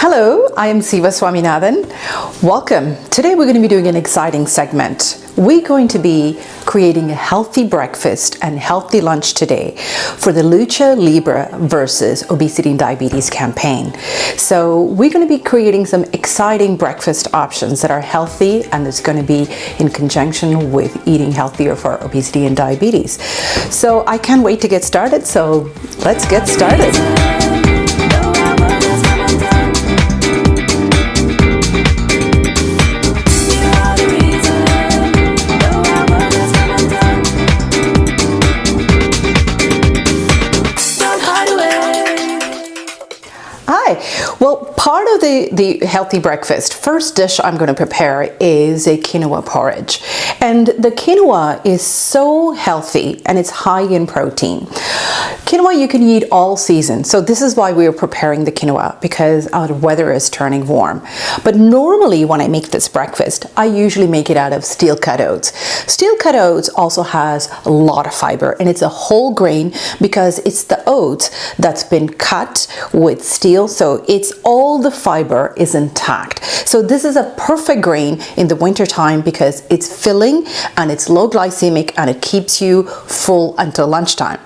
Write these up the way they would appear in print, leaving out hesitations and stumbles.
Hello, I am SIVA SWAMINATHAN. Welcome. Today we're going to be doing an exciting segment. We're going to be creating a healthy breakfast and healthy lunch today for the Lucha Libre versus Obesity and Diabetes campaign. So we're going to be creating some exciting breakfast options that are healthy, and it's going to be in conjunction with eating healthier for obesity and diabetes. So I can't wait to get started, so let's get started. Well, part of the healthy breakfast, first dish I'm going to prepare is a quinoa porridge. And the quinoa is so healthy and it's high in protein. Quinoa you can eat all season. So this is why we are preparing the quinoa, because our weather is turning warm. But normally when I make this breakfast, I usually make it out of steel cut oats. Steel cut oats also has a lot of fiber, and it's a whole grain because it's the oats that's been cut with steel. So it's all the fiber is intact. So this is a perfect grain in the winter time because it's filling and it's low glycemic and it keeps you full until lunchtime.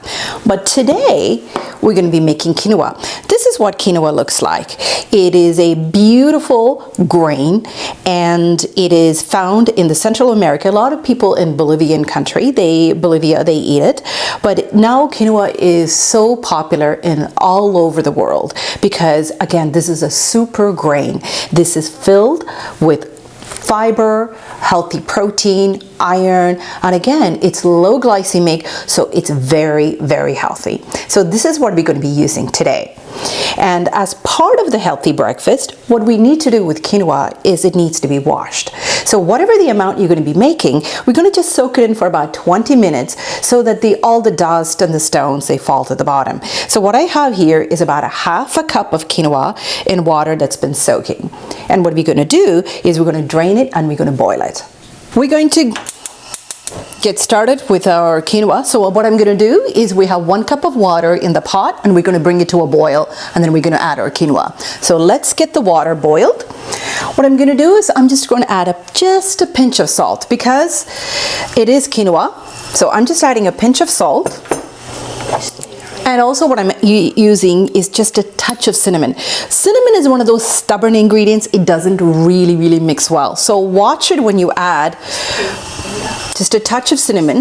But today we're going to be making quinoa. This is what quinoa looks like. It is a beautiful grain and it is found in the Central America. A lot of people in Bolivian country, Bolivia, they eat it. But now quinoa is so popular in all over the world because, again, this is a super grain. This is filled with fiber, healthy protein, iron, and again, it's low glycemic, so it's very, very healthy. So this is what we're going to be using today. And as part of the healthy breakfast, what we need to do with quinoa is it needs to be washed. So whatever the amount you're going to be making, we're going to just soak it in for about 20 minutes so that all the dust and the stones, they fall to the bottom. So what I have here is about a half a cup of quinoa in water that's been soaking. And what we're going to do is we're going to drain it and we're going to boil it. We're going to get started with our quinoa. So what I'm going to do is we have 1 cup of water in the pot and we're going to bring it to a boil, and then we're going to add our quinoa. So let's get the water boiled. What I'm going to do is I'm just going to add just a pinch of salt because it is quinoa. So I'm just adding a pinch of salt. And also what I'm using is just a touch of cinnamon. Cinnamon is one of those stubborn ingredients. It doesn't really mix well. So watch it when you add just a touch of cinnamon.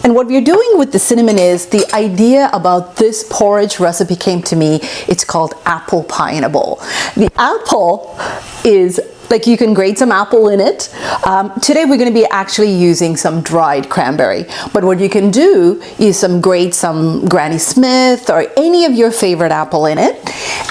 And what we're doing with the cinnamon is, the idea about this porridge recipe came to me. It's called apple pie in a bowl. The apple is, like, you can grate some apple in it. Today we're going to be actually using some dried cranberry. But what you can do is grate some Granny Smith or any of your favorite apple in it.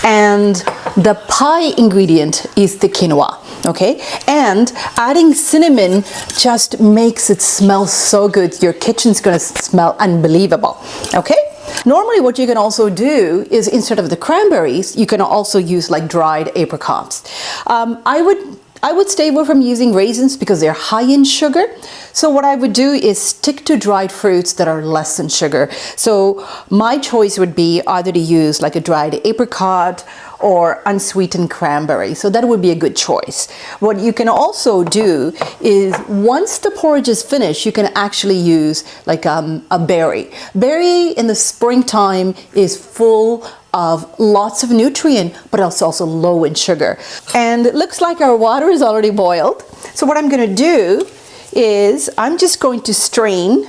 And the pie ingredient is the quinoa. Okay, and adding cinnamon just makes it smell so good. Your kitchen's going to smell unbelievable. Okay, normally what you can also do is, instead of the cranberries, you can also use like dried apricots. I would stay away from using raisins because they're high in sugar. So what I would do is stick to dried fruits that are less in sugar. So my choice would be either to use like a dried apricot or unsweetened cranberry. So that would be a good choice. What you can also do is, once the porridge is finished, you can actually use like a berry. Berry in the springtime is full of lots of nutrient, but it's also low in sugar. And it looks like our water is already boiled. So what I'm going to do is I'm just going to strain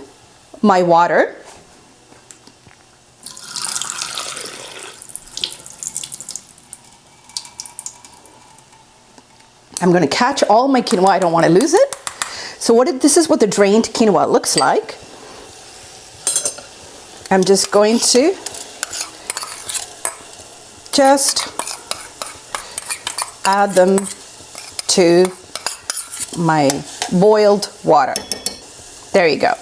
my water. I'm going to catch all my quinoa. I don't want to lose it. So this is what the drained quinoa looks like. I'm just going to add them to my boiled water. There you go.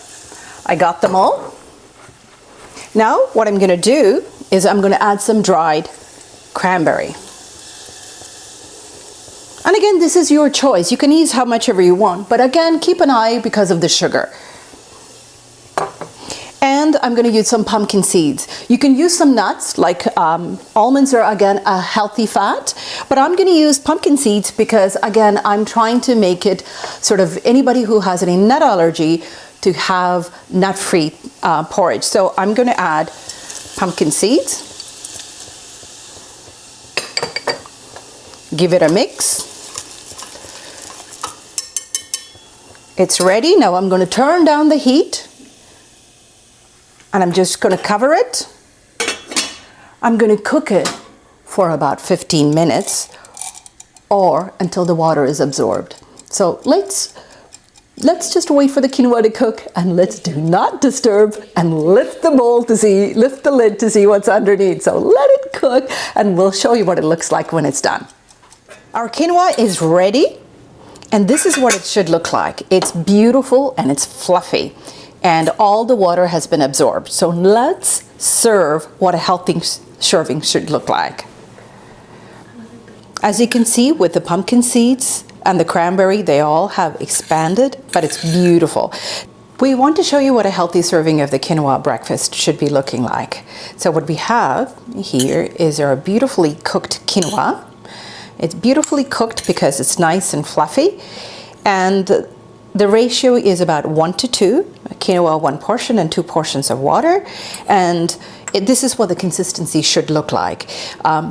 I got them all. Now what I'm going to do is I'm going to add some dried cranberry. And again, this is your choice. You can use how much ever you want, but again, keep an eye because of the sugar. And And I'm going to use some pumpkin seeds. You can use some nuts, like almonds are again a healthy fat, but I'm going to use pumpkin seeds because again, I'm trying to make it sort of anybody who has any nut allergy to have nut-free porridge. So I'm going to add pumpkin seeds. Give it a mix. It's ready. Now I'm going to turn down the heat and I'm just going to cover it. I'm going to cook it for about 15 minutes or until the water is absorbed. So let's just wait for the quinoa to cook, and let's do not disturb and lift the lid to see what's underneath. So let it cook and we'll show you what it looks like when it's done. Our quinoa is ready, and this is what it should look like. It's beautiful and it's fluffy, and all the water has been absorbed. So let's serve what a healthy serving should look like. As you can see, with the pumpkin seeds and the cranberry, they all have expanded, but it's beautiful. We want to show you what a healthy serving of the quinoa breakfast should be looking like. So what we have here is our beautifully cooked quinoa. It's beautifully cooked because it's nice and fluffy, and the ratio is about 1 to 2, quinoa 1 portion and 2 portions of water, and this is what the consistency should look like.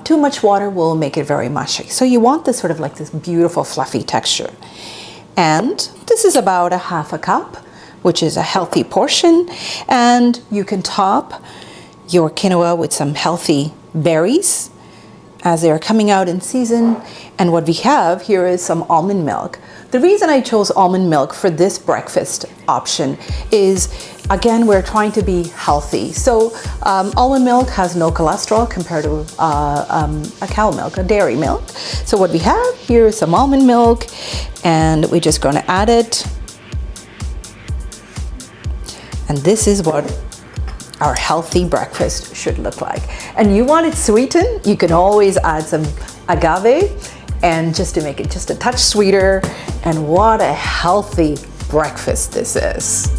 Too much water will make it very mushy, so you want this sort of like this beautiful fluffy texture. And this is about ½ a cup, which is a healthy portion, and you can top your quinoa with some healthy berries as they are coming out in season. And what we have here is some almond milk. The reason I chose almond milk for this breakfast option is, again, we're trying to be healthy. So almond milk has no cholesterol compared to a cow milk, a dairy milk. So what we have here is some almond milk, and we're just going to add it. And this is what our healthy breakfast should look like. And you want it sweetened, you can always add some agave, and just to make it just a touch sweeter. And what a healthy breakfast this is.